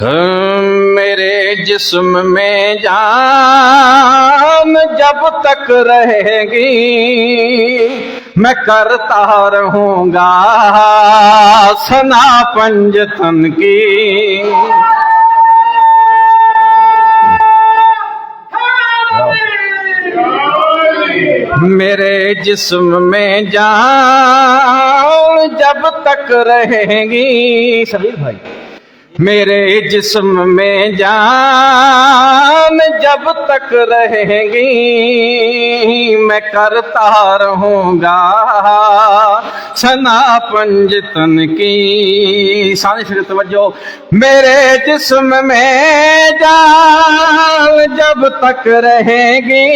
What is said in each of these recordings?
मेरे जिस्म में जान जब तक रहेगी मैं करता रहूंगा सना पंजतन की। मेरे जिस्म में जान जब तक रहेगी, सलील भाई, मेरे जिस्म में जान जब तक रहेगी मैं करता रहूंगा सना पंजतन की। सानी फिर तवज्जो। मेरे जिस्म में जान जब तक रहेगी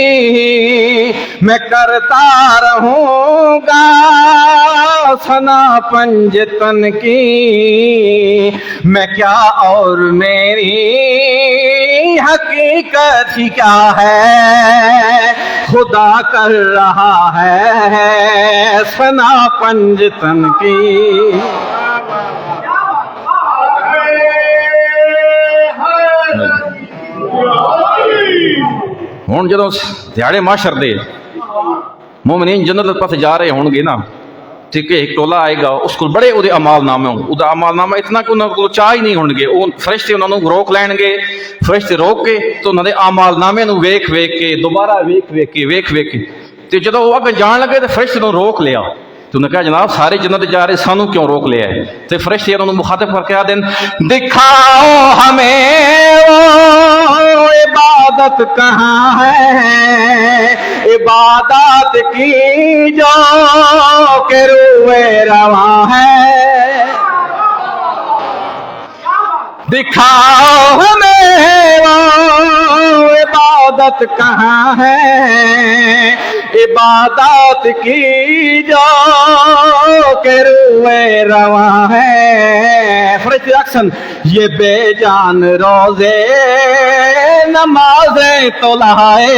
मैं करता रहूंगा सना पंजतन की। मैं क्या और मेरी हकीकत ही क्या है, खुदा कर रहा है सना पंजतन की। हुण जदों दिहाड़े माशर दे मोमिनीन जन्नत पास जा रहे होंगे ना, ठीक है, एक टोला आएगा, उसको बड़े उहदे अमालनामे होंगे। उहदा अमालनामा इतना कि उन्होंने को चाह ही नहीं होंगे। वो फरिश्ते उन्होंने रोक लैणगे, फरिश्ते रोक के तो उन्होंने अमालनामे नूं वेख वेख के दोबारा वेख के ते जदों वो अगे जान लगे तो फरिश्ते नूं रोक लिया। तो उन्हें कहा जनाब सारे जन्नत जा रहे, सानू क्यों रोक लिया है? तो फरिश्ते उन्होंने मुखातिब करके आ देन, दिखाओ हमें वो इबादत कहाँ है, इबादत की जो के रुए रवा है। दिखाओ हमें वो इबादत कहाँ है, इबादत की जो के रुए रवा है। फरिश्ते एक्शन, ये बेजान रोजे नमाज़ें तो लाए,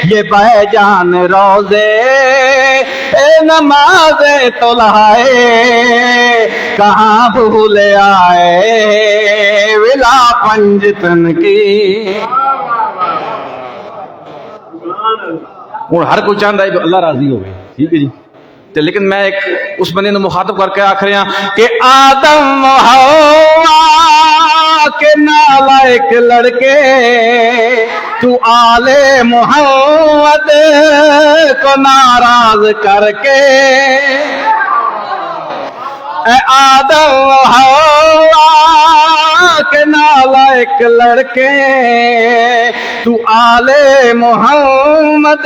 ये बेजान रोजे नमाज़ें तो लाए, कहाँ भूल आए विला पंजतन की। हूँ हर कोई चाहता है कि अल्लाह राजी हो, ठीक है जी। तो लेकिन मैं एक उस बंदे ने मुखातब करके आख रहा कि आदम हवा के नालायक लड़के तू आले मोहम्मद को नाराज करके, आदम हवा के नालायक लड़के तू आले मोहम्मद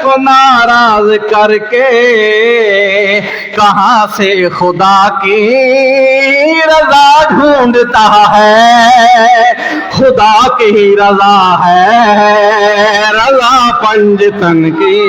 को नाराज करके कहाँ से खुदा की रजा ढूंढता है, खुदा की रजा है रजा पंजतन की।